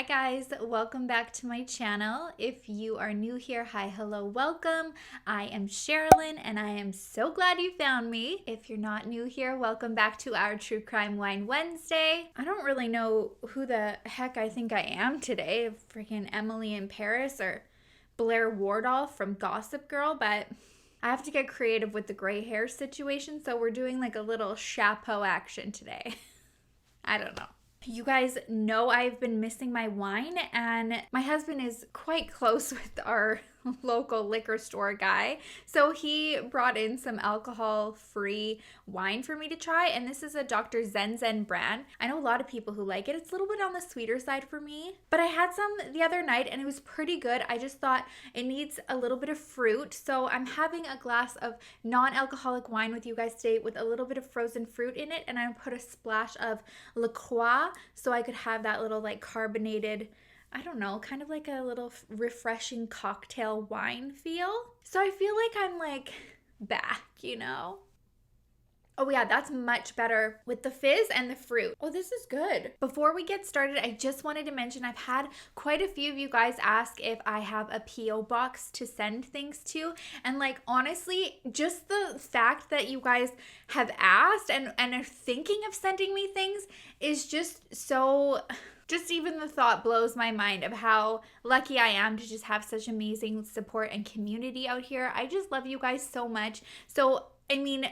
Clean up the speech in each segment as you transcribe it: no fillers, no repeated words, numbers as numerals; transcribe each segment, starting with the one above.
guys, welcome back to my channel. If you are new here, hi, hello, welcome. I am Sherilyn and I am so glad you found me. If you're not new here, welcome back to our True Crime Wine Wednesday. I don't really know who the heck I think I am today, freaking Emily in Paris or Blair Wardolph from Gossip Girl, but I have to get creative with the gray hair situation, so we're doing like a little chapeau action today. I don't know. You guys know I've been missing my wine, and my husband is quite close with our local liquor store guy. So he brought in some alcohol-free wine for me to try, and this is a Dr. Zen brand. I know a lot of people who like it. It's a little bit on the sweeter side for me, but I had some the other night and it was pretty good. I just thought it needs a little bit of fruit, so I'm having a glass of non-alcoholic wine with you guys today with a little bit of frozen fruit in it, and I put a splash of La Croix so I could have that little like carbonated, I don't know, kind of like a little refreshing cocktail wine feel. So I feel like I'm like back, you know? Oh yeah, that's much better with the fizz and the fruit. Oh, this is good. Before we get started, I just wanted to mention I've had quite a few of you guys ask if I have a P.O. box to send things to. And like, honestly, just the fact that you guys have asked and are thinking of sending me things is just so... Just even the thought blows my mind of how lucky I am to just have such amazing support and community out here. I just love you guys so much. So, I mean,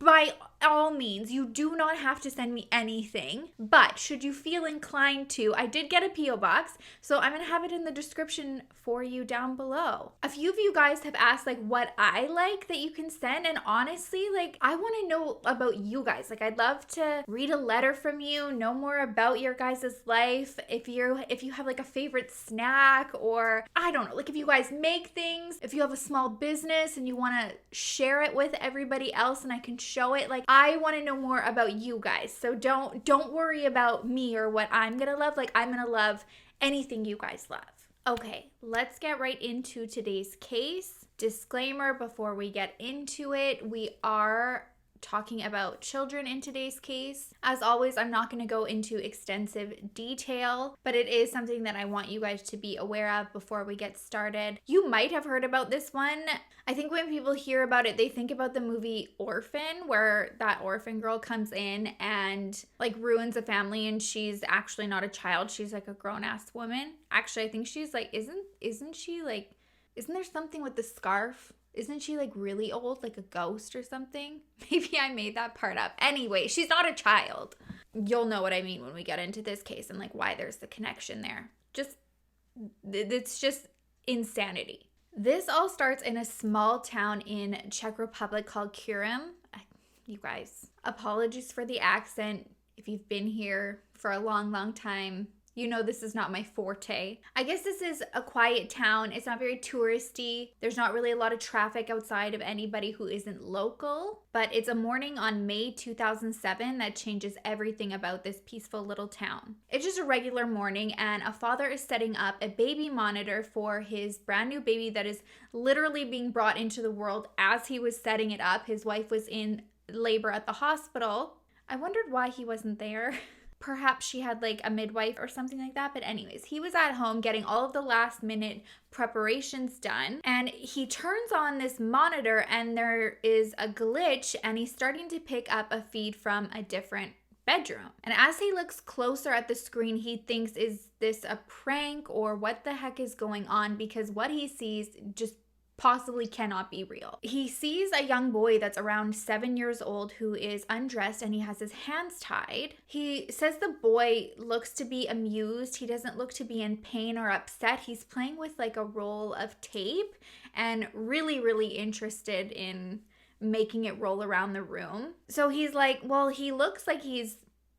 by all means, you do not have to send me anything, but should you feel inclined to, I did get a P.O. box, so I'm going to have it in the description for you down below. A few of you guys have asked like what I like that you can send, and honestly, like I want to know about you guys. Like I'd love to read a letter from you, know more about your guys' life. If you have like a favorite snack, or I don't know, like if you guys make things, if you have a small business and you want to share it with everybody else and I can show it, like I want to know more about you guys. So don't worry about me or what I'm gonna love. Like I'm gonna love anything you guys love. Okay, let's get right into today's case. Disclaimer before we get into it, we are talking about children in today's case. As always, I'm not going to go into extensive detail, but it is something that I want you guys to be aware of before we get started. You might have heard about this one. I think when people hear about it, they think about the movie Orphan, where that orphan girl comes in and like ruins a family, and she's actually not a child. She's like a grown-ass woman. Actually, I think she's like, isn't there something with the scarf? Isn't she like really old, like a ghost or something? Maybe I made that part up. Anyway, she's not a child. You'll know what I mean when we get into this case and like why there's the connection there. It's just insanity. This all starts in a small town in Czech Republic called Kurim. You guys, apologies for the accent. If you've been here for a long time, you know this is not my forte. I guess this is a quiet town. It's not very touristy. There's not really a lot of traffic outside of anybody who isn't local. But it's a morning on May 2007 that changes everything about this peaceful little town. It's just a regular morning, and a father is setting up a baby monitor for his brand new baby that is literally being brought into the world as he was setting it up. His wife was in labor at the hospital. I wondered why he wasn't there. Perhaps she had like a midwife or something like that. But anyways, he was at home getting all of the last minute preparations done. And he turns on this monitor and there is a glitch, and he's starting to pick up a feed from a different bedroom. And as he looks closer at the screen, he thinks, is this a prank or what the heck is going on? Because what he sees just possibly cannot be real. He sees a young boy that's around 7 years old who is undressed and he has his hands tied. He says the boy looks to be amused. He doesn't look to be in pain or upset. He's playing with like a roll of tape and really interested in making it roll around the room. So he's like, well, he looks like he's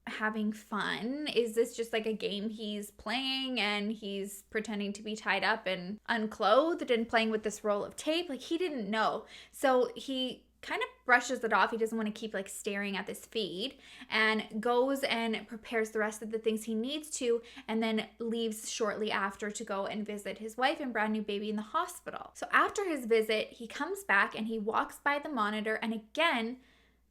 having fun. Is this just like a game he's playing and he's pretending to be tied up and unclothed and playing with this roll of tape? Like he didn't know. So he kind of brushes it off. He doesn't want to keep like staring at this feed, and goes and prepares the rest of the things he needs to, and then leaves shortly after to go and visit his wife and brand new baby in the hospital. So after his visit, he comes back and he walks by the monitor, and again,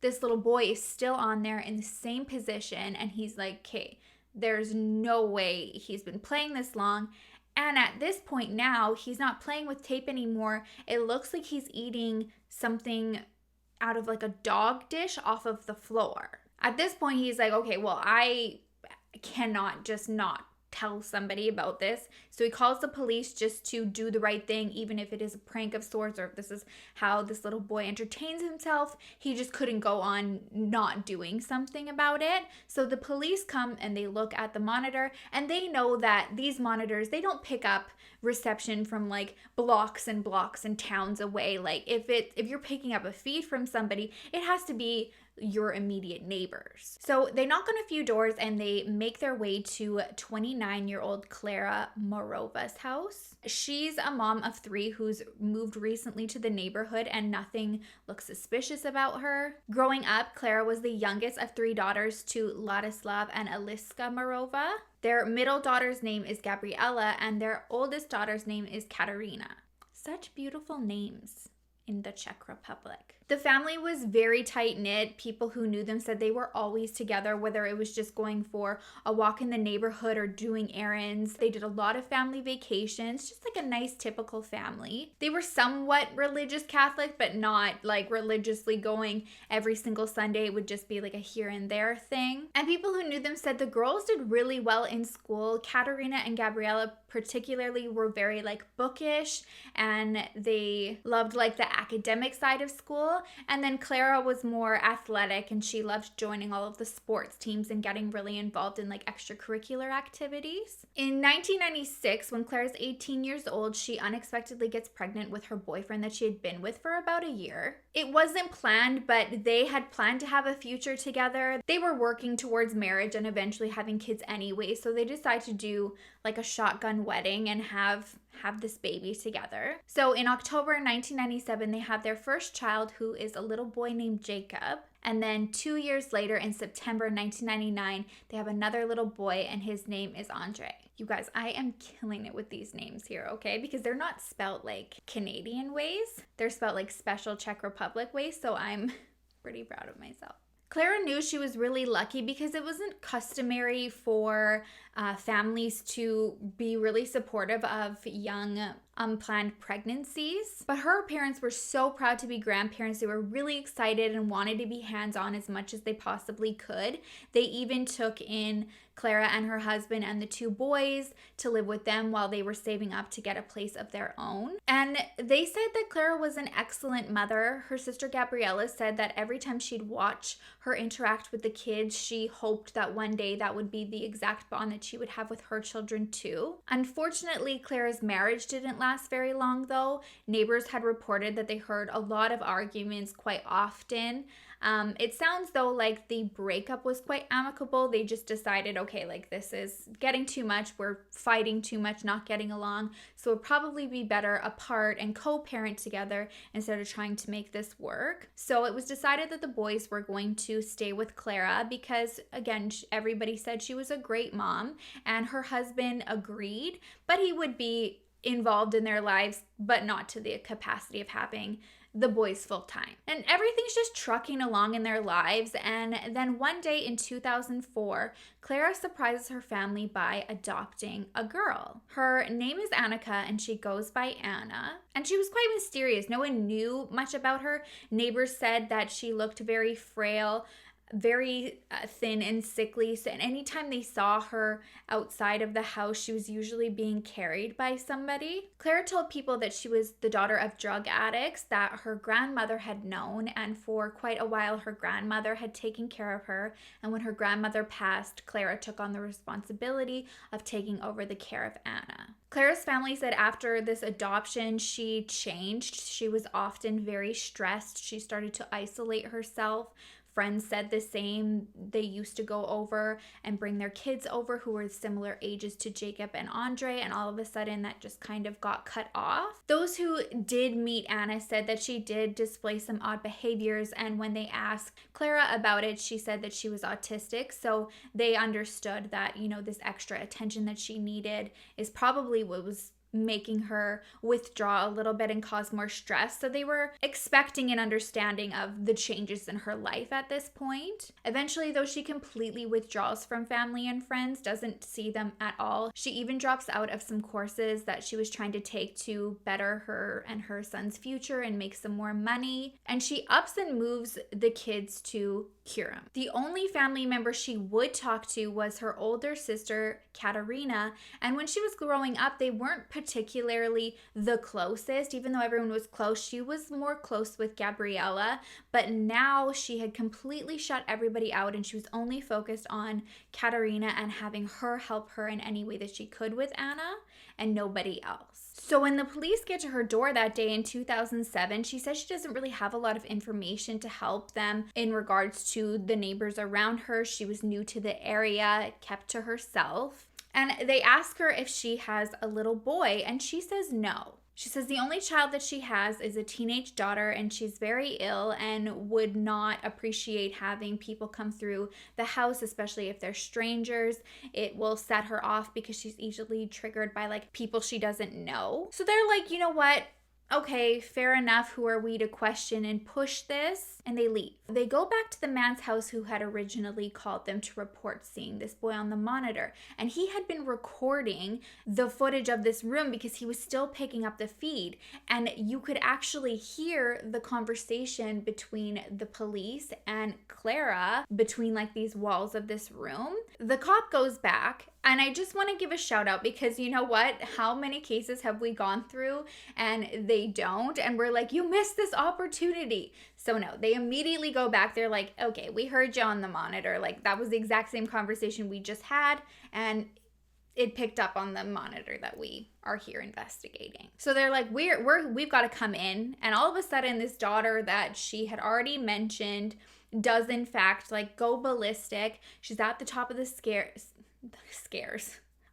this little boy is still on there in the same position, and he's like, okay, there's no way he's been playing this long. And at this point now, he's not playing with tape anymore. It looks like he's eating something out of like a dog dish off of the floor. At this point, he's like, okay, well, I cannot just not tell somebody about this. So he calls the police just to do the right thing, even if it is a prank of sorts, or if this is how this little boy entertains himself. He just couldn't go on not doing something about it. So the police come and they look at the monitor, and they know that these monitors, they don't pick up reception from like blocks and blocks and towns away. Like if you're picking up a feed from somebody, it has to be your immediate neighbors. So they knock on a few doors and they make their way to 29-year-old Clara Mauerova's house. She's a mom of 3 who's moved recently to the neighborhood, and nothing looks suspicious about her. Growing up, Clara was the youngest of 3 daughters to Ladislav and Eliska Mauerova. Their middle daughter's name is Gabriella, and their oldest daughter's name is Katerina. Such beautiful names in the Czech Republic. The family was very tight-knit. People who knew them said they were always together, whether it was just going for a walk in the neighborhood or doing errands. They did a lot of family vacations, just like a nice typical family. They were somewhat religious Catholic, but not like religiously going every single Sunday. It would just be like a here and there thing. And people who knew them said the girls did really well in school. Katerina and Gabriella particularly were very like bookish, and they loved like the academic side of school. And then Clara was more athletic, and she loved joining all of the sports teams and getting really involved in like extracurricular activities. In 1996, when Clara's 18 years old, she unexpectedly gets pregnant with her boyfriend that she had been with for about a year. It wasn't planned, but they had planned to have a future together. They were working towards marriage and eventually having kids anyway, so they decided to do like a shotgun wedding and have this baby together. So in October 1997, they have their first child, who is a little boy named Jacob. And then 2 years later, in September 1999, they have another little boy, and his name is Andre. You guys, I am killing it with these names here, okay? Because they're not spelled like Canadian ways. They're spelled like special Czech Republic ways, so I'm pretty proud of myself. Clara knew she was really lucky because it wasn't customary for families to be really supportive of young unplanned pregnancies. But her parents were so proud to be grandparents. They were really excited and wanted to be hands-on as much as they possibly could. They even took in Clara and her husband and the 2 boys to live with them while they were saving up to get a place of their own. And they said that Clara was an excellent mother. Her sister Gabriella said that every time she'd watch her interact with the kids, she hoped that one day that would be the exact bond that she would have with her children too. Unfortunately, Clara's marriage didn't last very long though. Neighbors had reported that they heard a lot of arguments quite often. It sounds though like the breakup was quite amicable. They just decided, okay, like this is getting too much. We're fighting too much, not getting along. So it'd probably be better apart and co-parent together instead of trying to make this work. So it was decided that the boys were going to stay with Clara because, again, everybody said she was a great mom, and her husband agreed, but he would be involved in their lives, but not to the capacity of having the boys full time. And everything's just trucking along in their lives. And then one day in 2004, Clara surprises her family by adopting a girl. Her name is Annika, and she goes by Anna. And she was quite mysterious. No one knew much about her. Neighbors said that she looked very frail, very thin and sickly. So anytime they saw her outside of the house, she was usually being carried by somebody. Clara told people that she was the daughter of drug addicts that her grandmother had known, and for quite a while her grandmother had taken care of her. And when her grandmother passed, Clara took on the responsibility of taking over the care of Anna. Clara's family said after this adoption, she changed. She was often very stressed. She started to isolate herself. Friends said the same. They used to go over and bring their kids over who were similar ages to Jacob and Andre, and all of a sudden that just kind of got cut off. Those who did meet Anna said that she did display some odd behaviors, and when they asked Clara about it, she said that she was autistic, so they understood that, you know, this extra attention that she needed is probably what was making her withdraw a little bit and cause more stress. So they were expecting an understanding of the changes in her life at this point. Eventually, though, she completely withdraws from family and friends, doesn't see them at all. She even drops out of some courses that she was trying to take to better her and her son's future and make some more money. And she ups and moves the kids to Curum. The only family member she would talk to was her older sister, Katerina. And when she was growing up, they weren't particularly the closest. Even though everyone was close, she was more close with Gabriella. But now she had completely shut everybody out and she was only focused on Katerina and having her help her in any way that she could with Anna and nobody else. So when the police get to her door that day in 2007, she says she doesn't really have a lot of information to help them in regards to the neighbors around her. She was new to the area, kept to herself. And they ask her if she has a little boy, and she says no. She says the only child that she has is a teenage daughter, and she's very ill and would not appreciate having people come through the house, especially if they're strangers. It will set her off because she's easily triggered by like people she doesn't know. So they're like, you know what? Okay, fair enough. Who are we to question and push this? And they leave. They go back to the man's house who had originally called them to report seeing this boy on the monitor. And he had been recording the footage of this room because he was still picking up the feed. And you could actually hear the conversation between the police and Clara between like these walls of this room. The cop goes back. And I just want to give a shout out because you know what? How many cases have we gone through and they don't? And we're like, you missed this opportunity. So no, they immediately go back. They're like, okay, we heard you on the monitor. Like that was the exact same conversation we just had. And it picked up on the monitor that we are here investigating. So they're like, we've got to come in. And all of a sudden this daughter that she had already mentioned does in fact like go ballistic. She's at the top of the scares.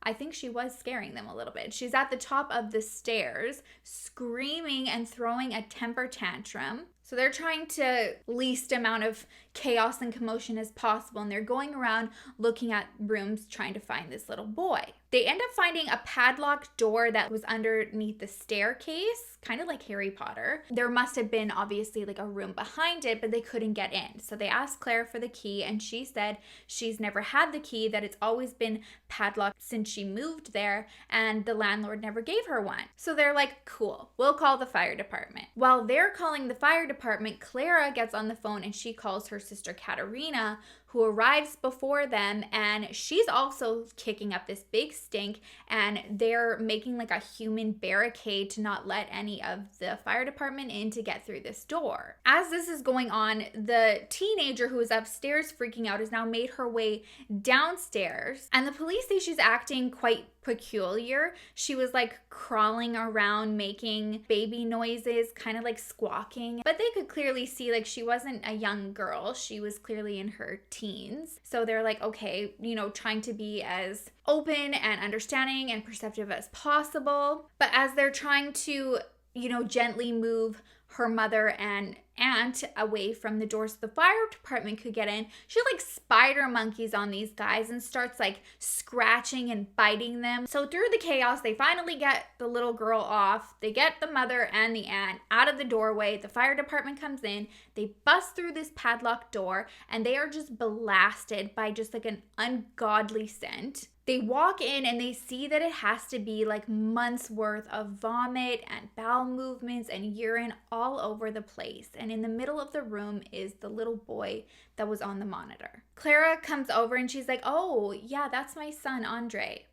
I think she was scaring them a little bit. She's at the top of the stairs, screaming and throwing a temper tantrum. So they're trying to least amount of chaos and commotion as possible. And they're going around looking at rooms trying to find this little boy. They end up finding a padlocked door that was underneath the staircase, kind of like Harry Potter. There must have been obviously like a room behind it, but they couldn't get in. So they asked Clara for the key and she said she's never had the key, that it's always been padlocked since she moved there and the landlord never gave her one. So they're like, cool, we'll call the fire department. While they're calling the fire department, Clara gets on the phone and she calls her sister Katerina, who arrives before them, and she's also kicking up this big stink, and they're making like a human barricade to not let any of the fire department in to get through this door. As this is going on, the teenager who is upstairs freaking out has now made her way downstairs, and the police say she's acting quite peculiar. She was like crawling around making baby noises, kind of like squawking, but they could clearly see like she wasn't a young girl. She was clearly in her teens. So they're like, okay, you know, trying to be as open and understanding and perceptive as possible. But as they're trying to, you know, gently move her mother and aunt away from the door so the fire department could get in, she like spider monkeys on these guys and starts like scratching and biting them. So through the chaos, they finally get the little girl off. They get the mother and the aunt out of the doorway. The fire department comes in. They bust through this padlocked door and they are just blasted by just like an ungodly scent. They walk in and they see that it has to be like months worth of vomit and bowel movements and urine all over the place. And in the middle of the room is the little boy that was on the monitor. Clara comes over and she's like, oh, yeah, that's my son, Andre.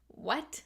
What?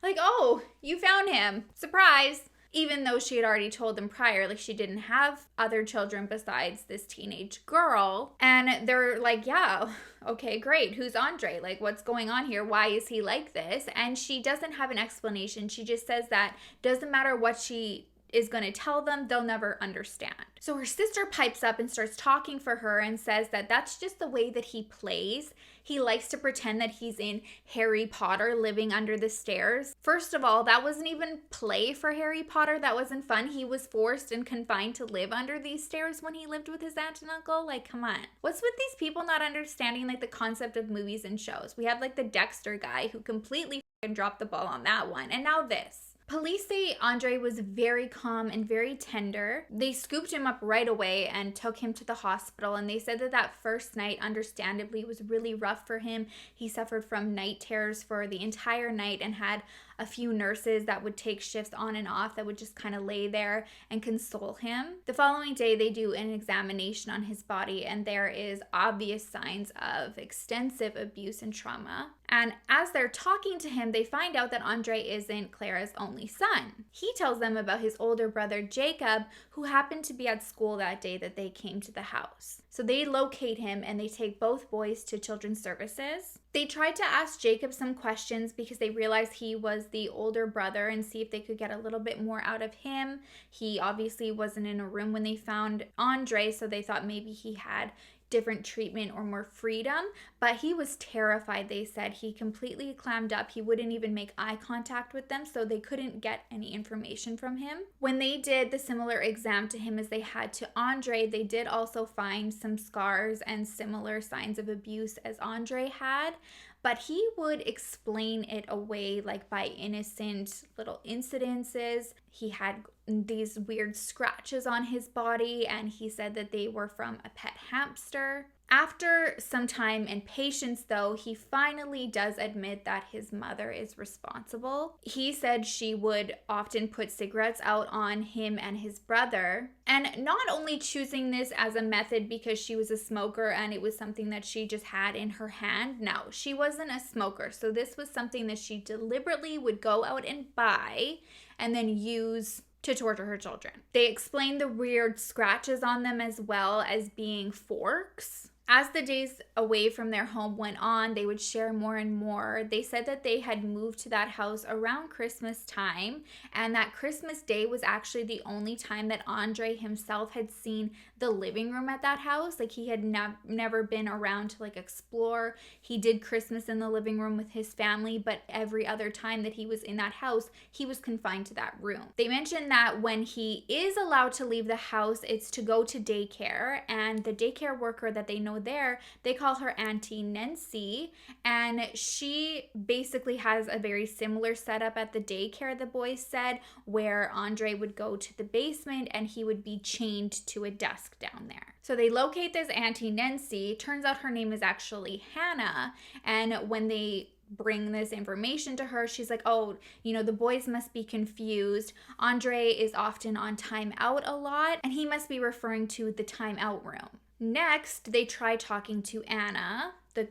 Like, oh, you found him. Surprise. Even though she had already told them prior, like she didn't have other children besides this teenage girl. And they're like, yeah, okay, great. Who's Andre? Like, what's going on here? Why is he like this? And she doesn't have an explanation. She just says that doesn't matter what she is going to tell them, they'll never understand. So her sister pipes up and starts talking for her and says that that's just the way that he plays. He likes to pretend that he's in Harry Potter living under the stairs. First of all, that wasn't even play for Harry Potter. That wasn't fun. He was forced and confined to live under these stairs when he lived with his aunt and uncle. Like, come on. What's with these people not understanding like the concept of movies and shows? We have like the Dexter guy who completely and dropped the ball on that one. And now this. Police say Andre was very calm and very tender. They scooped him up right away and took him to the hospital, and they said that first night, understandably, was really rough for him. He suffered from night terrors for the entire night and had a few nurses that would take shifts on and off that would just kind of lay there and console him. The following day, they do an examination on his body, and there is obvious signs of extensive abuse and trauma. And as they're talking to him, they find out that Andre isn't Clara's only son. He tells them about his older brother, Jacob, who happened to be at school that day that they came to the house. So they locate him and they take both boys to Children's Services. They tried to ask Jacob some questions because they realized he was the older brother and see if they could get a little bit more out of him. He obviously wasn't in a room when they found Andre, so they thought maybe he had different treatment or more freedom, but he was terrified. They said he completely clammed up. He wouldn't even make eye contact with them, so they couldn't get any information from him. When they did the similar exam to him as they had to Andre, they did also find some scars and similar signs of abuse as Andre had, but he would explain it away like by innocent little incidences. He had these weird scratches on his body, and he said that they were from a pet hamster. After some time and patience, though, he finally does admit that his mother is responsible. He said she would often put cigarettes out on him and his brother, and not only choosing this as a method because she was a smoker and it was something that she just had in her hand. No, she wasn't a smoker, so this was something that she deliberately would go out and buy and then use to torture her children. They explained the weird scratches on them as well as being forks. As the days away from their home went on, they would share more and more. They said that they had moved to that house around Christmas time, and that Christmas Day was actually the only time that Andre himself had seen the living room at that house. Like, he had never been around to like explore. He did Christmas in the living room with his family, but every other time that he was in that house, he was confined to that room. They mentioned that when he is allowed to leave the house, it's to go to daycare, and the daycare worker that they know there, they call her Auntie Nancy, and she basically has a very similar setup at the daycare, the boys said, where Andre would go to the basement and he would be chained to a desk down there. So they locate this Auntie Nancy. Turns out her name is actually Hannah, and when they bring this information to her, she's like, oh, the boys must be confused. Andre is often on time out a lot, and he must be referring to the time out room. Next, they try talking to Anna, the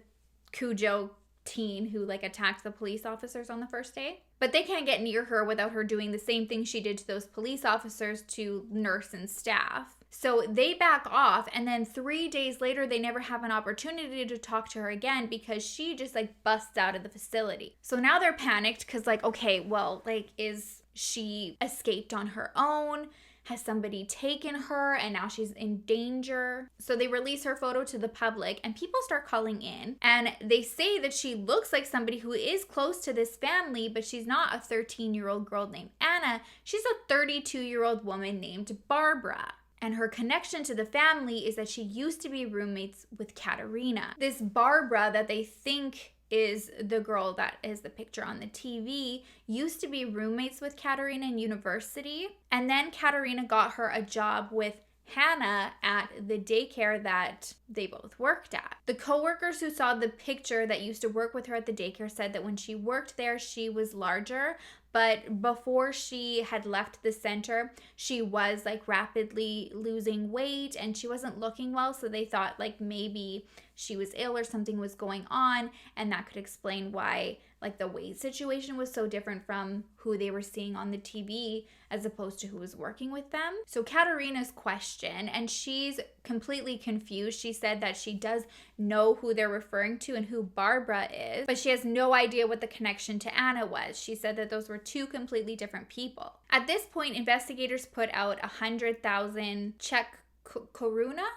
Cujo teen who attacked the police officers on the first day. But they can't get near her without her doing the same thing she did to those police officers to nurse and staff. So they back off, and then 3 days later, they never have an opportunity to talk to her again because she just busts out of the facility. So now they're panicked because okay, well, is she escaped on her own? Has somebody taken her and now she's in danger? So they release her photo to the public and people start calling in, and they say that she looks like somebody who is close to this family, but she's not a 13-year-old girl named Anna. She's a 32-year-old woman named Barbara. And her connection to the family is that she used to be roommates with Katerina. This Barbara that they think is the girl that is the picture on the TV, used to be roommates with Katerina in university. And then Katerina got her a job with Hannah at the daycare that they both worked at. The coworkers who saw the picture that used to work with her at the daycare said that when she worked there, she was larger, but before she had left the center, she was rapidly losing weight and she wasn't looking well. So they thought maybe she was ill or something was going on, and that could explain why the weight situation was so different from who they were seeing on the TV as opposed to who was working with them. So Katerina's questioned and she's completely confused. She said that she does know who they're referring to and who Barbara is, but she has no idea what the connection to Anna was. She said that those were two completely different people. At this point, investigators put out 100,000 Czech koruna?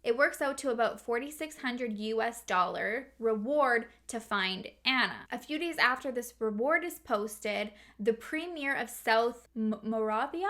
It works out to about $4,600 reward to find Anna. A few days after this reward is posted, the premier of South Mauerova,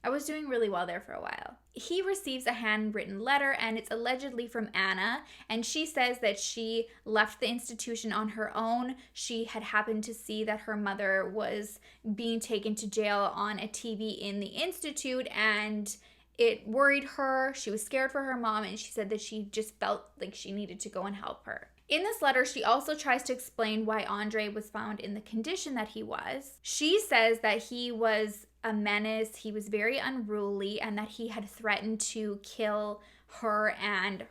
I was doing really well there for a while. He receives a handwritten letter, and it's allegedly from Anna, and she says that she left the institution on her own. She had happened to see that her mother was being taken to jail on a TV in the institute, and it worried her. She was scared for her mom, and she said that she just felt like she needed to go and help her. In this letter, she also tries to explain why Andre was found in the condition that he was. She says that he was a menace, he was very unruly, and that he had threatened to kill her and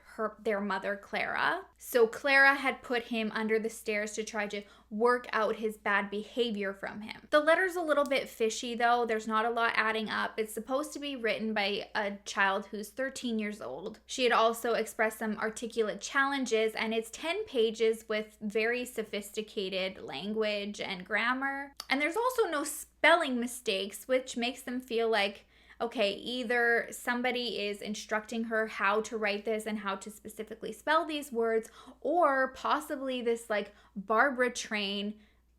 their mother, Clara. So Clara had put him under the stairs to try to work out his bad behavior from him. The letter's a little bit fishy though. There's not a lot adding up. It's supposed to be written by a child who's 13 years old. She had also expressed some articulate challenges, and it's 10 pages with very sophisticated language and grammar. And there's also no spelling mistakes, which makes them feel like, okay, either somebody is instructing her how to write this and how to specifically spell these words, or possibly this like Barbara train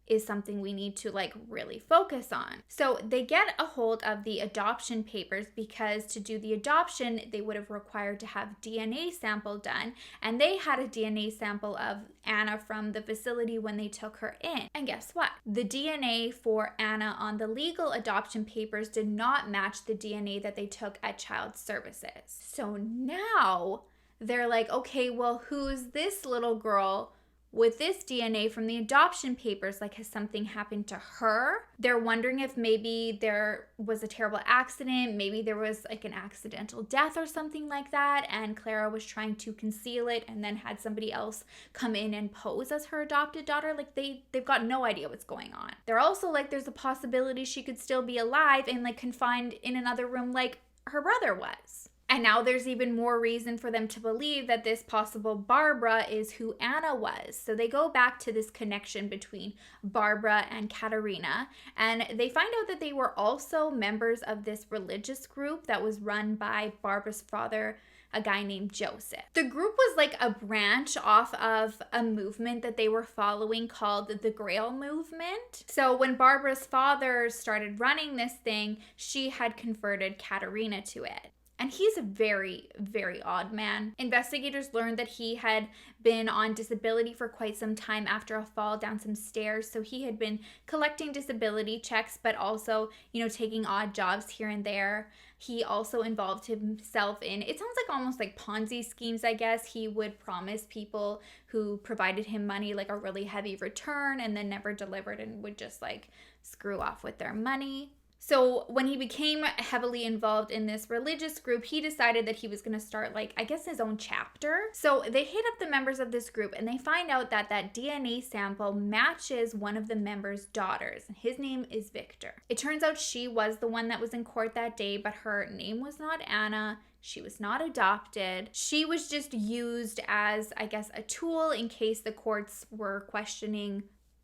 is something we need to like really focus on. So they get a hold of the adoption papers, because to do the adoption, they would have required to have DNA sample done. And they had a DNA sample of Anna from the facility when they took her in. And guess what? The DNA for Anna on the legal adoption papers did not match the DNA that they took at Child Services. So now they're like, okay, well, who's this little girl with this DNA from the adoption papers? Like, has something happened to her? They're wondering if maybe there was a terrible accident, maybe there was like an accidental death or something like that, and Clara was trying to conceal it and then had somebody else come in and pose as her adopted daughter. Like, they've got no idea what's going on. They're also like, there's a possibility she could still be alive and like confined in another room like her brother was. And now there's even more reason for them to believe that this possible Barbara is who Anna was. So they go back to this connection between Barbara and Katerina, and they find out that they were also members of this religious group that was run by Barbara's father, a guy named Joseph. The group was like a branch off of a movement that they were following called the Grail Movement. So when Barbara's father started running this thing, she had converted Katerina to it. And he's a very, very odd man. Investigators learned that he had been on disability for quite some time after a fall down some stairs. So he had been collecting disability checks, but also, taking odd jobs here and there. He also involved himself in, it sounds like almost like Ponzi schemes, I guess. He would promise people who provided him money like a really heavy return and then never delivered and would just like screw off with their money. So when he became heavily involved in this religious group, he decided that he was going to start his own chapter. So they hit up the members of this group and they find out that that DNA sample matches one of the members' daughters. His name is Victor. It turns out she was the one that was in court that day, but her name was not Anna. She was not adopted. She was just used as, a tool in case the courts were questioning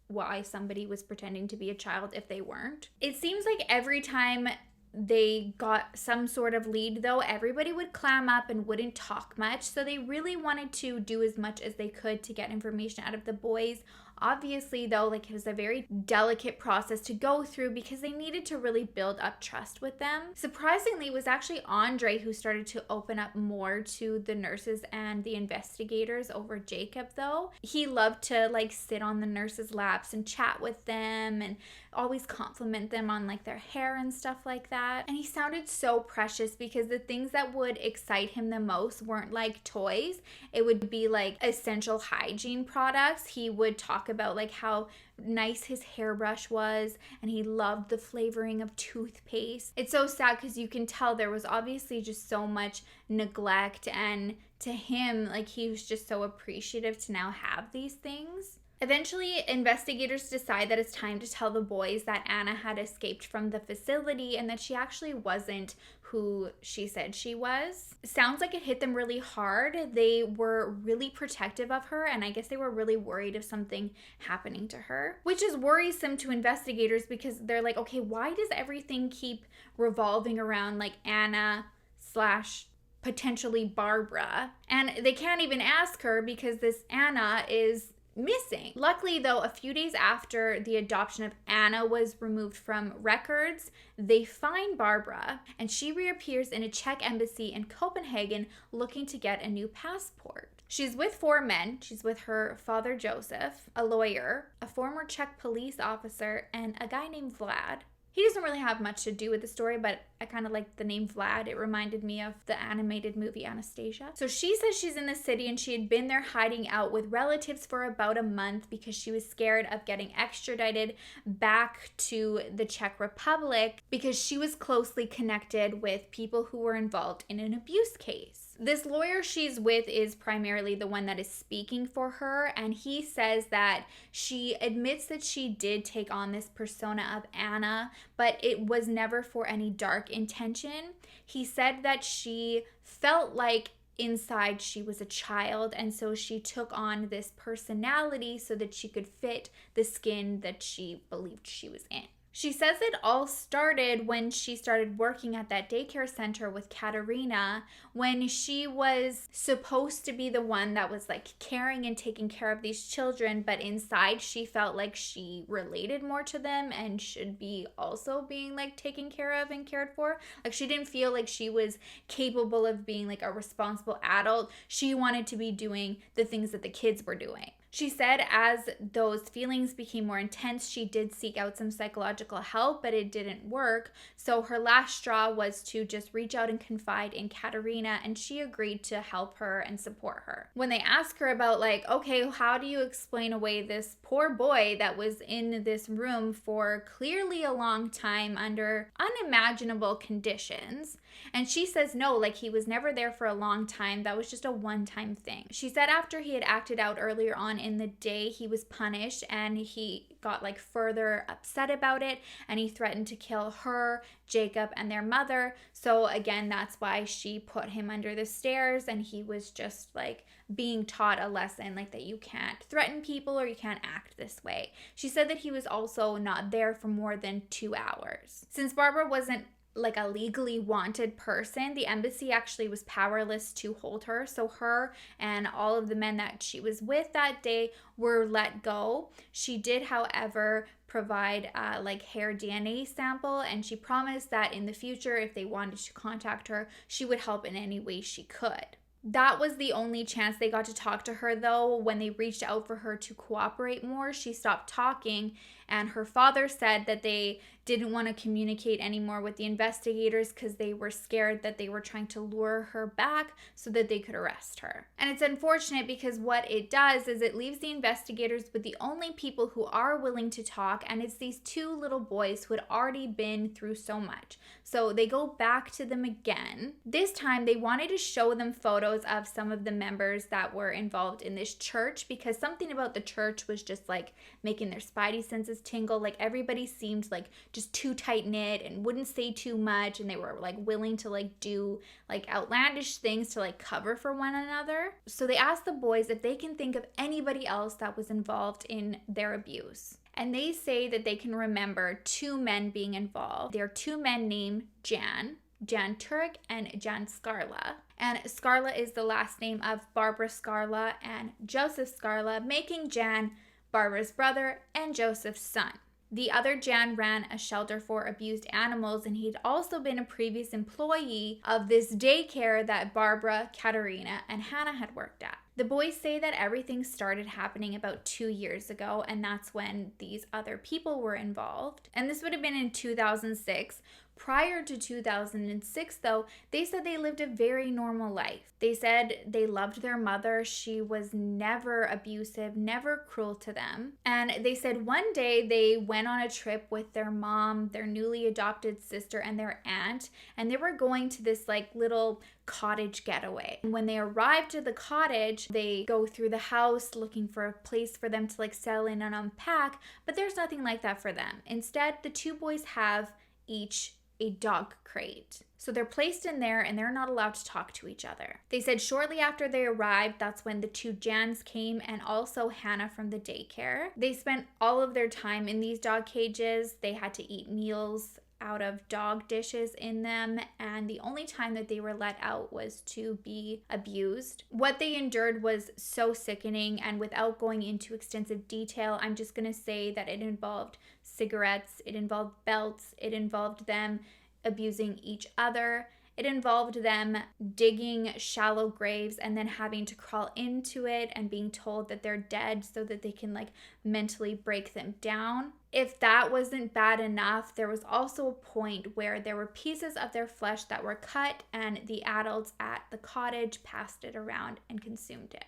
why somebody was pretending to be a child if they weren't. It seems like every time they got some sort of lead, though, everybody would clam up and wouldn't talk much. So they really wanted to do as much as they could to get information out of the boys. Obviously, though, it was a very delicate process to go through because they needed to really build up trust with them. Surprisingly, it was actually Andre who started to open up more to the nurses and the investigators over Jacob, though. He loved to sit on the nurses' laps and chat with them and always compliment them on their hair and stuff like that. And he sounded so precious because the things that would excite him the most weren't toys. It would be essential hygiene products. He would talk about how nice his hairbrush was, and he loved the flavoring of toothpaste. It's so sad because you can tell there was obviously just so much neglect, and to him, he was just so appreciative to now have these things. Eventually, investigators decide that it's time to tell the boys that Anna had escaped from the facility and that she actually wasn't who she said she was. Sounds like it hit them really hard. They were really protective of her, and I guess they were really worried of something happening to her, which is worrisome to investigators because they're like, okay, why does everything keep revolving around Anna / potentially Barbara? And they can't even ask her because this Anna is missing. Luckily, though, a few days after the adoption of Anna was removed from records, they find Barbara, and she reappears in a Czech embassy in Copenhagen looking to get a new passport. She's with 4 men. She's with her father, Joseph, a lawyer, a former Czech police officer, and a guy named Vlad. He doesn't really have much to do with the story, but I kind of like the name Vlad. It reminded me of the animated movie Anastasia. So she says she's in the city and she had been there hiding out with relatives for about a month because she was scared of getting extradited back to the Czech Republic because she was closely connected with people who were involved in an abuse case. This lawyer she's with is primarily the one that is speaking for her, and he says that she admits that she did take on this persona of Anna, but it was never for any dark intention. He said that she felt like inside she was a child, and so she took on this personality so that she could fit the skin that she believed she was in. She says it all started when she started working at that daycare center with Katerina, when she was supposed to be the one that was like caring and taking care of these children, but inside she felt like she related more to them and should be also being like taken care of and cared for. Like she didn't feel like she was capable of being like a responsible adult. She wanted to be doing the things that the kids were doing. She said as those feelings became more intense, she did seek out some psychological help, but it didn't work. So her last straw was to just reach out and confide in Katerina, and she agreed to help her and support her. When they ask her about like, okay, how do you explain away this poor boy that was in this room for clearly a long time under unimaginable conditions? And she says no, like he was never there for a long time. That was just a one-time thing. She said after he had acted out earlier on in the day, he was punished and he got like further upset about it, and he threatened to kill her, Jacob, and their mother. So again, that's why she put him under the stairs, and he was just like being taught a lesson like that you can't threaten people or you can't act this way. She said that he was also not there for more than 2 hours. Since Barbara wasn't like a legally wanted person, the embassy actually was powerless to hold her. So her and all of the men that she was with that day were let go. She did, however, provide like hair DNA sample, and she promised that in the future, if they wanted to contact her, she would help in any way she could. That was the only chance they got to talk to her, though. When they reached out for her to cooperate more, she stopped talking, and her father said that they didn't want to communicate anymore with the investigators because they were scared that they were trying to lure her back so that they could arrest her. And it's unfortunate because what it does is it leaves the investigators with the only people who are willing to talk, and it's these 2 little boys who had already been through so much. So they go back to them again. This time they wanted to show them photos of some of the members that were involved in this church, because something about the church was just like making their spidey senses tingle. Like everybody seemed like just too tight knit and wouldn't say too much, and they were like willing to like do like outlandish things to like cover for one another. So they asked the boys if they can think of anybody else that was involved in their abuse. And they say that they can remember 2 men being involved. There are 2 men named Jan Turek and Jan Skarla. And Skarla is the last name of Barbara Skarla and Joseph Skarla, making Jan Barbara's brother and Joseph's son. The other Jan ran a shelter for abused animals, and he'd also been a previous employee of this daycare that Barbara, Katerina, and Hannah had worked at. The boys say that everything started happening about 2 years ago, and that's when these other people were involved. And this would have been in 2006. Prior to 2006, though, they said they lived a very normal life. They said they loved their mother. She was never abusive, never cruel to them. And they said one day they went on a trip with their mom, their newly adopted sister, and their aunt, and they were going to this like little cottage getaway. And when they arrived at the cottage, they go through the house looking for a place for them to like settle in and unpack, but there's nothing like that for them. Instead, the 2 boys have each a dog crate. So they're placed in there and they're not allowed to talk to each other. They said shortly after they arrived, that's when the 2 Jans came, and also Hannah from the daycare. They spent all of their time in these dog cages. They had to eat meals out of dog dishes in them, and the only time that they were let out was to be abused. What they endured was so sickening, and without going into extensive detail, I'm just going to say that it involved cigarettes, it involved belts, it involved them abusing each other. It involved them digging shallow graves and then having to crawl into it and being told that they're dead so that they can like mentally break them down. If that wasn't bad enough, there was also a point where there were pieces of their flesh that were cut and the adults at the cottage passed it around and consumed it.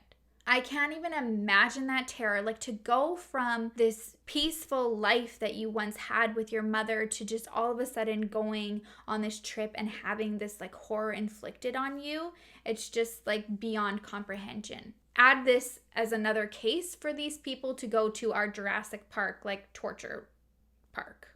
I can't even imagine that terror, like to go from this peaceful life that you once had with your mother to just all of a sudden going on this trip and having this like horror inflicted on you. It's just like beyond comprehension. Add this as another case for these people to go to our Jurassic Park, like torture park.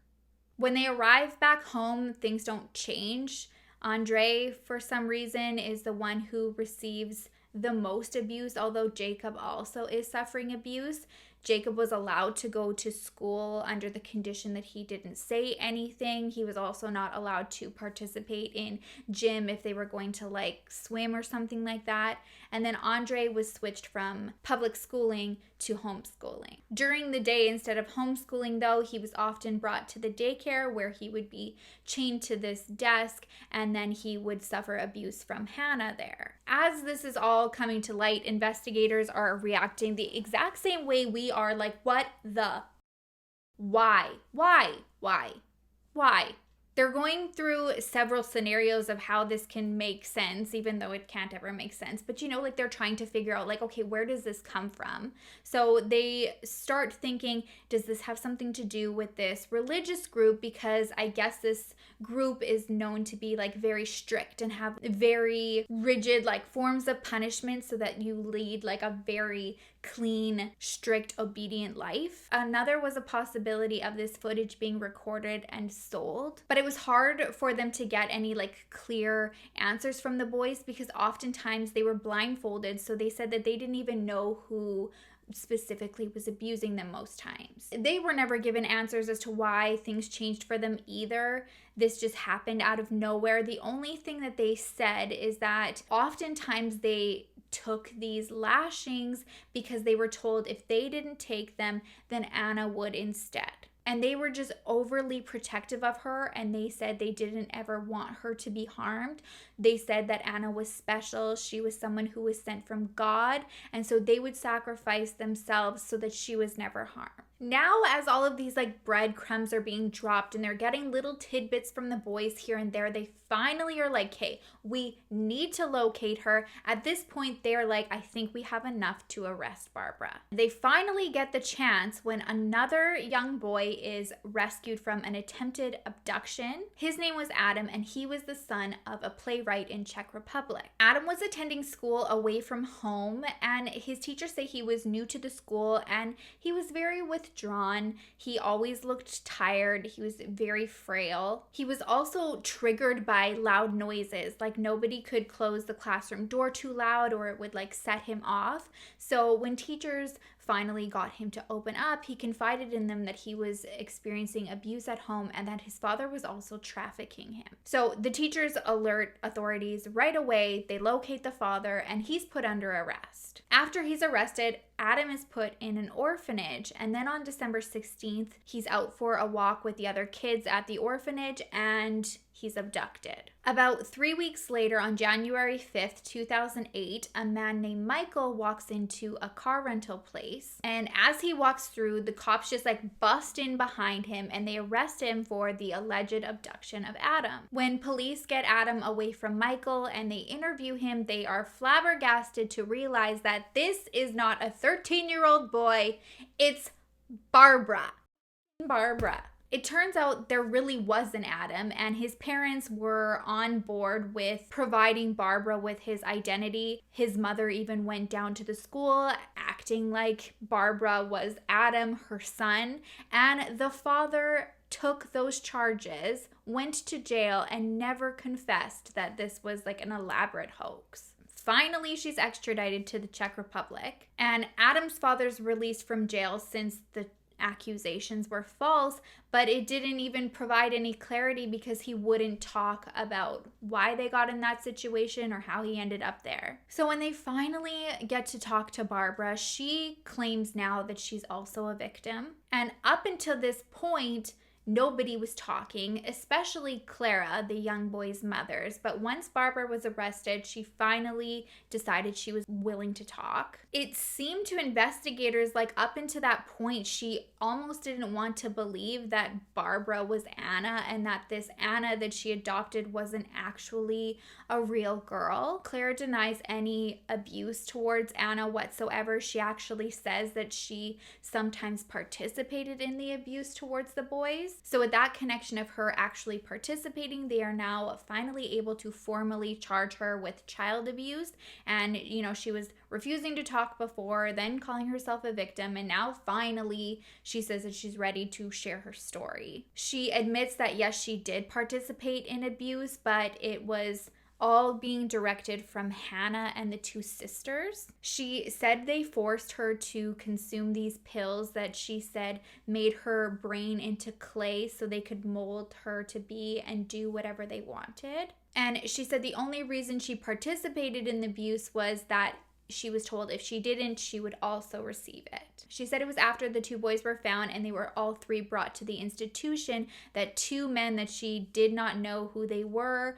When they arrive back home, things don't change. Andre, for some reason, is the one who receives the most abuse, although Jacob also is suffering abuse. Jacob was allowed to go to school under the condition that he didn't say anything. He was also not allowed to participate in gym if they were going to like swim or something like that. And then Andre was switched from public schooling to homeschooling. During the day, instead of homeschooling though, he was often brought to the daycare where he would be chained to this desk and then he would suffer abuse from Hannah there. As this is all coming to light, investigators are reacting the exact same way we are, like, what the? Why? They're going through several scenarios of how this can make sense, even though it can't ever make sense. But, you know, like they're trying to figure out, like, okay, where does this come from? So they start thinking, does this have something to do with this religious group? Because I guess this group is known to be like very strict and have very rigid like forms of punishment so that you lead like a very clean, strict, obedient life. Another was a possibility of this footage being recorded and sold, but it was hard for them to get any like clear answers from the boys because oftentimes they were blindfolded, so they said that they didn't even know who specifically was abusing them most times. They were never given answers as to why things changed for them either. This just happened out of nowhere. The only thing that they said is that oftentimes they took these lashings because they were told if they didn't take them, then Anna would instead. And they were just overly protective of her, and they said they didn't ever want her to be harmed. They said that Anna was special. She was someone who was sent from God, and so they would sacrifice themselves so that she was never harmed. Now, as all of these like breadcrumbs are being dropped and they're getting little tidbits from the boys here and there, they finally are like, hey, we need to locate her. At this point, they're like, I think we have enough to arrest Barbara. They finally get the chance when another young boy is rescued from an attempted abduction. His name was Adam, and he was the son of a playwright in Czech Republic. Adam was attending school away from home, and his teachers say he was new to the school and he was very withdrawn. He always looked tired. He was very frail. He was also triggered by loud noises, like nobody could close the classroom door too loud or it would like set him off. So when teachers finally got him to open up, he confided in them that he was experiencing abuse at home and that his father was also trafficking him. So the teachers alert authorities right away. They locate the father and he's put under arrest. After he's arrested, Adam is put in an orphanage, and then on December 16th, he's out for a walk with the other kids at the orphanage and he's abducted. About 3 weeks later, on January 5th, 2008, a man named Michael walks into a car rental place, and as he walks through, the cops just like bust in behind him and they arrest him for the alleged abduction of Adam. When police get Adam away from Michael and they interview him, they are flabbergasted to realize that this is not a 13-year-old boy, it's Barbara. It turns out there really was an Adam, and his parents were on board with providing Barbara with his identity. His mother even went down to the school acting like Barbara was Adam, her son, and the father took those charges, went to jail, and never confessed that this was like an elaborate hoax. Finally, she's extradited to the Czech Republic, and Adam's father's released from jail since the accusations were false, but it didn't even provide any clarity because he wouldn't talk about why they got in that situation or how he ended up there. So when they finally get to talk to Barbara, she claims now that she's also a victim. And up until this point, nobody was talking, especially Clara, the young boy's mothers. But once Barbara was arrested, she finally decided she was willing to talk. It seemed to investigators like up until that point, she almost didn't want to believe that Barbara was Anna and that this Anna that she adopted wasn't actually a real girl. Clara denies any abuse towards Anna whatsoever. She actually says that she sometimes participated in the abuse towards the boys. So with that connection of her actually participating, they are now finally able to formally charge her with child abuse. And, she was refusing to talk before, then calling herself a victim, and now finally she says that she's ready to share her story. She admits that yes, she did participate in abuse, but it was all being directed from Hannah and the two sisters. She said they forced her to consume these pills that she said made her brain into clay so they could mold her to be and do whatever they wanted. And she said the only reason she participated in the abuse was that she was told if she didn't, she would also receive it. She said it was after the two boys were found and they were all three brought to the institution that two men that she did not know who they were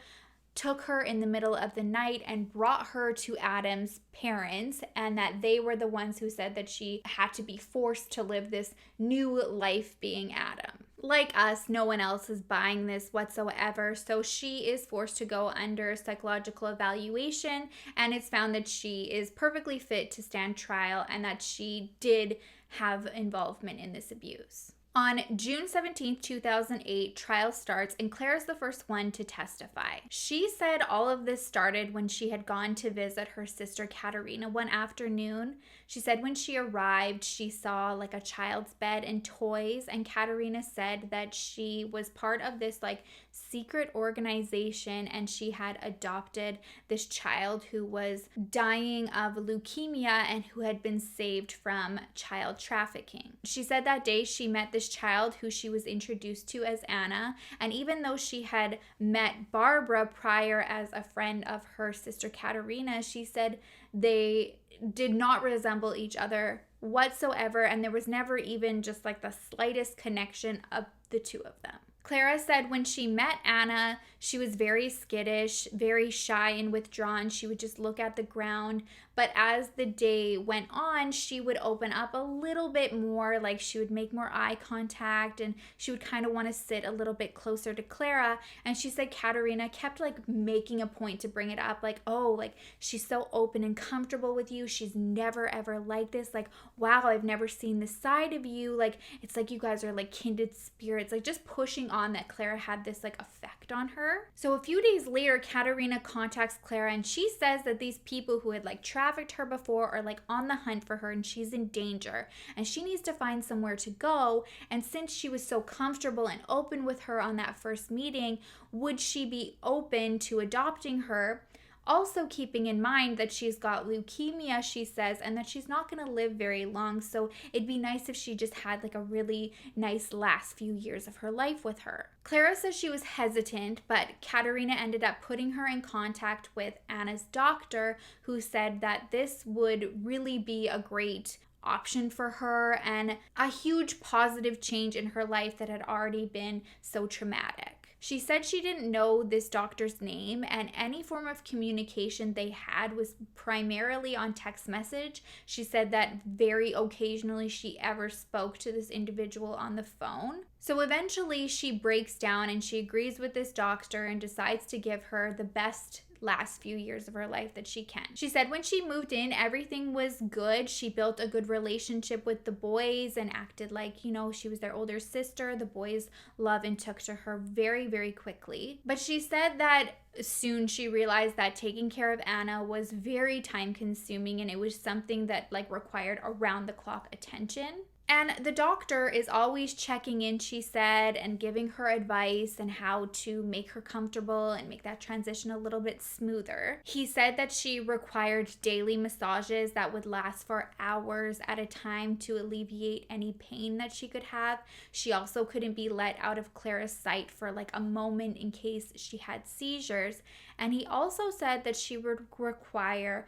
took her in the middle of the night and brought her to Adam's parents, and that they were the ones who said that she had to be forced to live this new life being Adam. Like us, no one else is buying this whatsoever, so she is forced to go under psychological evaluation, and it's found that she is perfectly fit to stand trial and that she did have involvement in this abuse. On June 17, 2008, trial starts and Clara's the first one to testify. She said all of this started when she had gone to visit her sister Katerina one afternoon. She said when she arrived, she saw like a child's bed and toys, and Katerina said that she was part of this like secret organization and she had adopted this child who was dying of leukemia and who had been saved from child trafficking. She said that day she met this child who she was introduced to as Anna, and even though she had met Barbara prior as a friend of her sister Katerina, she said they did not resemble each other whatsoever, and there was never even just like the slightest connection of the two of them. Clara said when she met Anna, she was very skittish, very shy and withdrawn. She would just look at the ground. But as the day went on, she would open up a little bit more, like she would make more eye contact and she would kind of want to sit a little bit closer to Clara. And she said Katerina kept like making a point to bring it up, like, oh, like she's so open and comfortable with you. She's never ever like this. Like, wow, I've never seen this side of you. Like, it's like you guys are like kindred spirits, like just pushing on that Clara had this like effect on her. So a few days later, Katerina contacts Clara and she says that these people who had like trafficked her before are like on the hunt for her and she's in danger and she needs to find somewhere to go. And since she was so comfortable and open with her on that first meeting, would she be open to adopting her? Also keeping in mind that she's got leukemia, she says, and that she's not going to live very long. So it'd be nice if she just had like a really nice last few years of her life with her. Clara says she was hesitant, but Katerina ended up putting her in contact with Anna's doctor, who said that this would really be a great option for her and a huge positive change in her life that had already been so traumatic. She said she didn't know this doctor's name and any form of communication they had was primarily on text message. She said that very occasionally she ever spoke to this individual on the phone. So eventually she breaks down and she agrees with this doctor and decides to give her the best last few years of her life that she can. She said when she moved in, everything was good. She built a good relationship with the boys and acted like, she was their older sister. The boys loved and took to her very, very quickly. But she said that soon she realized that taking care of Anna was very time consuming and it was something that like required around the clock attention. And the doctor is always checking in, she said, and giving her advice and how to make her comfortable and make that transition a little bit smoother. He said that she required daily massages that would last for hours at a time to alleviate any pain that she could have. She also couldn't be let out of Clara's sight for like a moment in case she had seizures. And he also said that she would require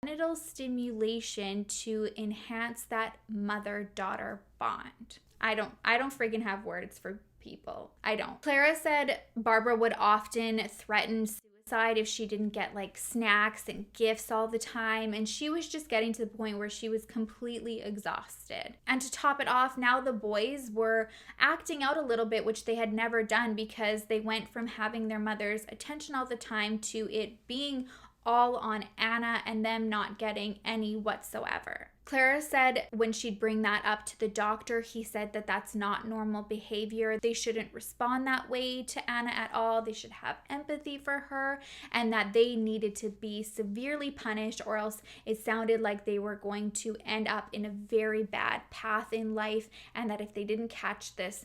genital stimulation to enhance that mother-daughter bond. I don't freaking have words for people. I don't. Clara said Barbara would often threaten suicide if she didn't get like snacks and gifts all the time, and she was just getting to the point where she was completely exhausted. And to top it off, now the boys were acting out a little bit, which they had never done, because they went from having their mother's attention all the time to it being all on Anna and them not getting any whatsoever. Clara said when she'd bring that up to the doctor, he said that that's not normal behavior. They shouldn't respond that way to Anna at all. They should have empathy for her, and that they needed to be severely punished, or else it sounded like they were going to end up in a very bad path in life, and that if they didn't catch this,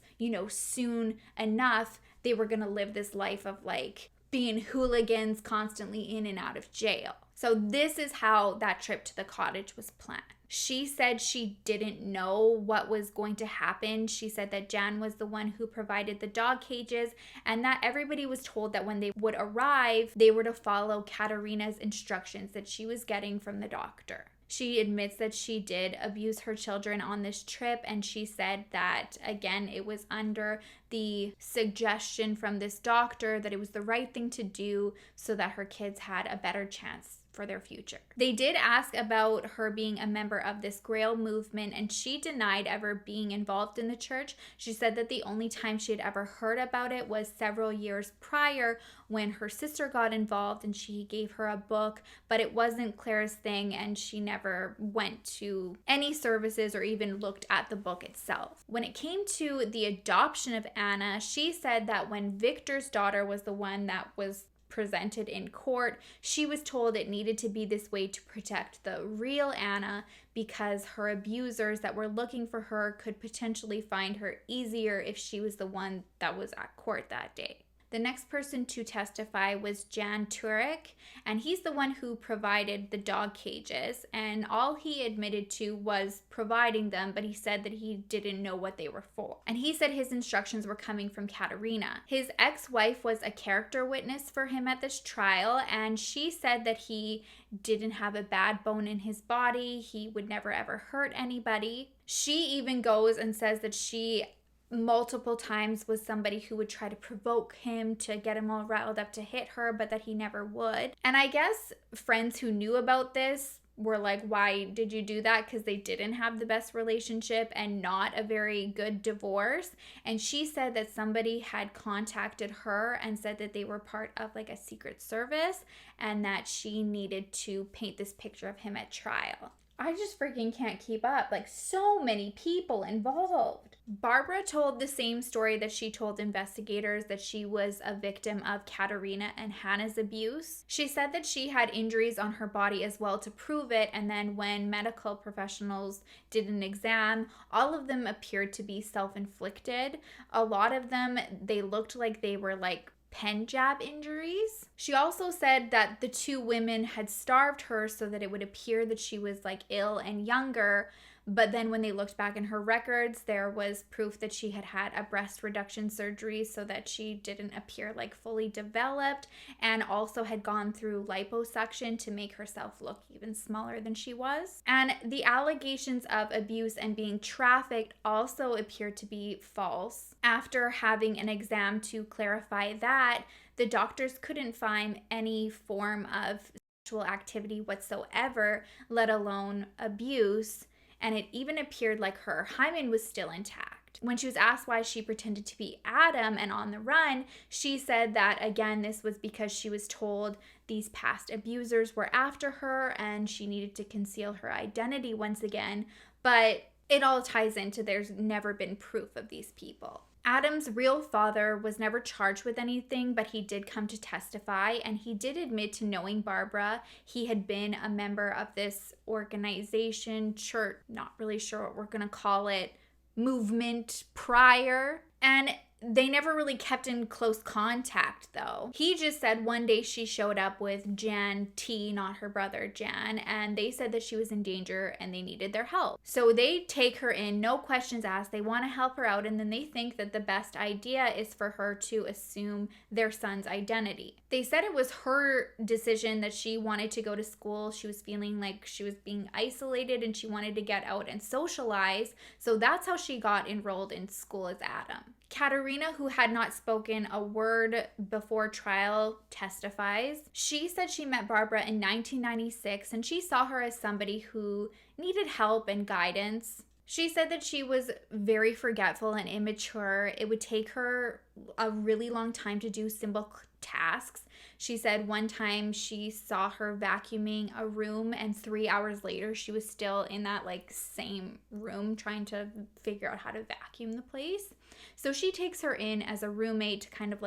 soon enough, they were going to live this life of like being hooligans constantly in and out of jail. So this is how that trip to the cottage was planned. She said she didn't know what was going to happen. She said that Jan was the one who provided the dog cages, and that everybody was told that when they would arrive, they were to follow Katerina's instructions that she was getting from the doctor. She admits that she did abuse her children on this trip, and she said that, again, it was under the suggestion from this doctor that it was the right thing to do so that her kids had a better chance for their future. They did ask about her being a member of this Grail movement, and she denied ever being involved in the church. She said that the only time she had ever heard about it was several years prior when her sister got involved and she gave her a book, but it wasn't Clara's thing, and she never went to any services or even looked at the book itself. When it came to the adoption of Anna, she said that when Victor's daughter was the one that was presented in court, she was told it needed to be this way to protect the real Anna, because her abusers that were looking for her could potentially find her easier if she was the one that was at court that day. The next person to testify was Jan Turek, and he's the one who provided the dog cages, and all he admitted to was providing them, but he said that he didn't know what they were for. And he said his instructions were coming from Katerina. His ex-wife was a character witness for him at this trial, and she said that he didn't have a bad bone in his body. He would never ever hurt anybody. She even goes and says that she multiple times was somebody who would try to provoke him to get him all riled up to hit her, but that he never would. And I guess friends who knew about this were like, why did you do that? Because they didn't have the best relationship and not a very good divorce. And she said that somebody had contacted her and said that they were part of like a secret service and that she needed to paint this picture of him at trial. I just freaking can't keep up. Like, so many people involved. Barbara told the same story that she told investigators, that she was a victim of Katerina and Hannah's abuse. She said that she had injuries on her body as well to prove it, and then when medical professionals did an exam, all of them appeared to be self-inflicted. A lot of them, they looked like they were like pen jab injuries. She also said that the two women had starved her so that it would appear that she was like ill and younger, but then when they looked back in her records, there was proof that she had had a breast reduction surgery so that she didn't appear like fully developed, and also had gone through liposuction to make herself look even smaller than she was. And the allegations of abuse and being trafficked also appeared to be false. After having an exam to clarify that, the doctors couldn't find any form of sexual activity whatsoever, let alone abuse. And it even appeared like her hymen was still intact. When she was asked why she pretended to be Adam and on the run, she said that, again, this was because she was told these past abusers were after her and she needed to conceal her identity once again. But it all ties into there's never been proof of these people. Adam's real father was never charged with anything, but he did come to testify, and he did admit to knowing Barbara. He had been a member of this organization, church, not really sure what we're going to call it, movement prior. And they never really kept in close contact, though. He just said one day she showed up with Jan T, not her brother Jan, and they said that she was in danger and they needed their help. So they take her in, no questions asked. They want to help her out, and then they think that the best idea is for her to assume their son's identity. They said it was her decision, that she wanted to go to school. She was feeling like she was being isolated and she wanted to get out and socialize. So that's how she got enrolled in school as Adam. Katerina, who had not spoken a word before trial, testifies. She said she met Barbara in 1996 and she saw her as somebody who needed help and guidance. She said that she was very forgetful and immature. It would take her a really long time to do simple tasks. She said one time she saw her vacuuming a room, and 3 hours later she was still in that same room trying to figure out how to vacuum the place. So she takes her in as a roommate to kind of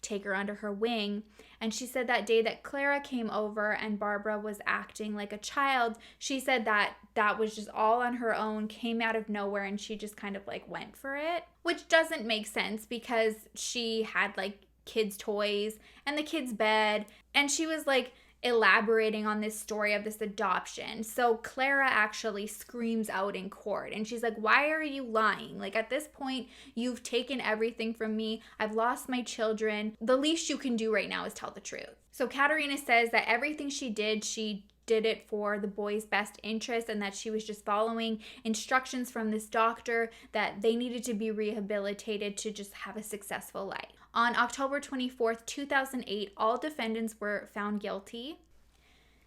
take her under her wing. And she said that day that Clara came over and Barbara was acting like a child, she said that was just all on her own, came out of nowhere, and she just kind of went for it, which doesn't make sense because she had kids' toys and the kids' bed, and she was elaborating on this story of this adoption. So Clara actually screams out in court, and she's like, why are you lying? At this point, you've taken everything from me. I've lost my children. The least you can do right now is tell the truth. So Katerina says that everything she did it for the boys' best interest, and that she was just following instructions from this doctor that they needed to be rehabilitated to just have a successful life. On October 24th, 2008, all defendants were found guilty.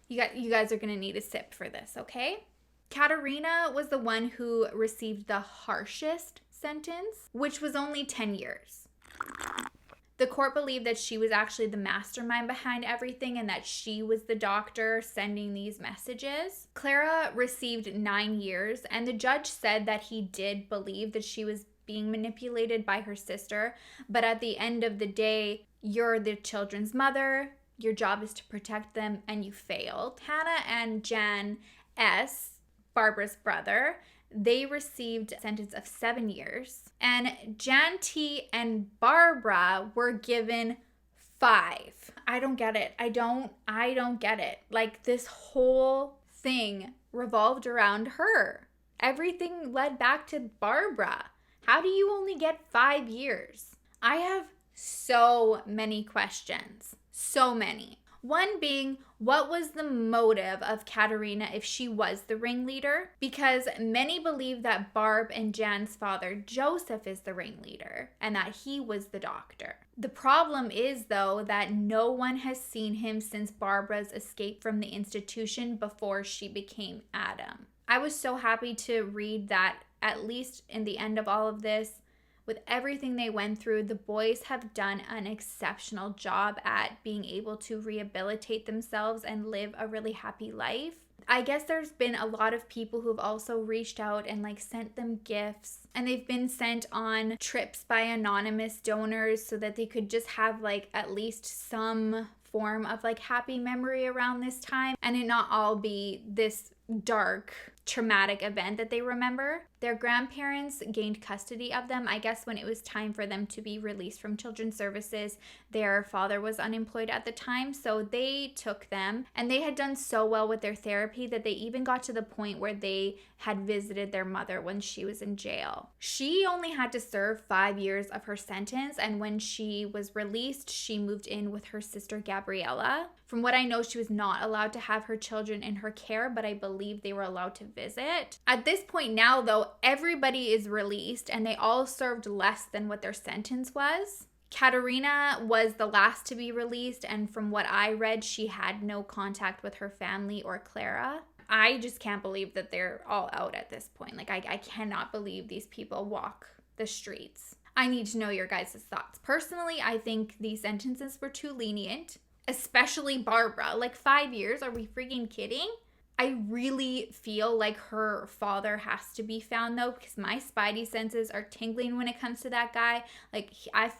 You guys are going to need a sip for this, okay? Katerina was the one who received the harshest sentence, which was only 10 years. The court believed that she was actually the mastermind behind everything and that she was the doctor sending these messages. Clara received 9 years, and the judge said that he did believe that she was being manipulated by her sister, but at the end of the day, you're the children's mother, your job is to protect them, and you failed. Hannah and Jan S., Barbara's brother, they received a sentence of 7 years, and Jan T and Barbara were given 5. I don't get it. I don't get it. This whole thing revolved around her. Everything led back to Barbara. How do you only get 5 years? I have so many questions. So many. One being, what was the motive of Katerina if she was the ringleader? Because many believe that Barb and Jan's father, Joseph, is the ringleader and that he was the doctor. The problem is, though, that no one has seen him since Barbara's escape from the institution before she became Adam. I was so happy to read that, at least in the end of all of this, with everything they went through, the boys have done an exceptional job at being able to rehabilitate themselves and live a really happy life. I guess there's been a lot of people who've also reached out and sent them gifts, and they've been sent on trips by anonymous donors so that they could just have at least some form of happy memory around this time and it not all be this dark, traumatic event that they remember. Their grandparents gained custody of them, I guess, when it was time for them to be released from Children's Services. Their father was unemployed at the time, so they took them, and they had done so well with their therapy that they even got to the point where they had visited their mother when she was in jail. She only had to serve 5 years of her sentence, and when she was released, she moved in with her sister Gabriella. From what I know, she was not allowed to have her children in her care, but I believe they were allowed to visit. At this point now, though, everybody is released and they all served less than what their sentence was. Katerina was the last to be released, and from what I read, she had no contact with her family or Clara. I just can't believe that they're all out at this point. I cannot believe these people walk the streets. I need to know your guys' thoughts. Personally, I think these sentences were too lenient, especially Barbara. 5 years? Are we freaking kidding? I really feel like her father has to be found though, because my spidey senses are tingling when it comes to that guy. Like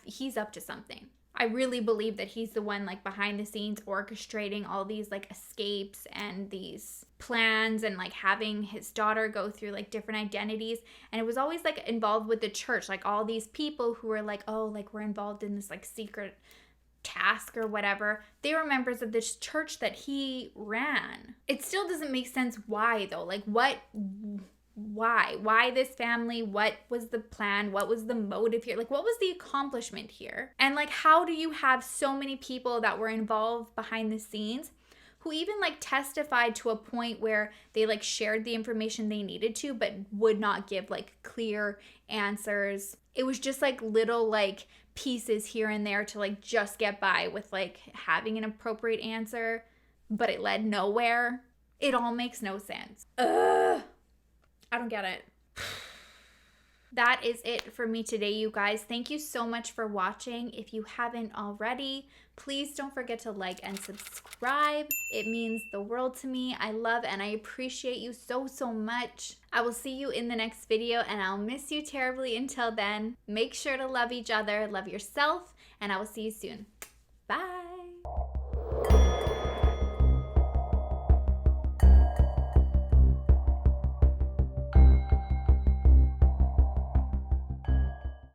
he's up to something. I really believe that he's the one like behind the scenes orchestrating all these like escapes and these plans, and like having his daughter go through like different identities. And it was always like involved with the church, like all these people who were like, oh, like we're involved in this like secret task or whatever. They were members of this church that he ran. It still doesn't make sense why though. Like why this family? What was the plan? What was the motive here? Like what was the accomplishment here? And like how do you have so many people that were involved behind the scenes who even like testified to a point where they like shared the information they needed to but would not give like clear answers? It was just like little like pieces here and there to like just get by with like having an appropriate answer, but it led nowhere. It all makes no sense. Ugh. I don't get it. That is it for me today, you guys. Thank you so much for watching. If you haven't already, please don't forget to like and subscribe. It means the world to me. I love and I appreciate you so, so much. I will see you in the next video, and I'll miss you terribly until then. Make sure to love each other, love yourself, and I will see you soon. Bye.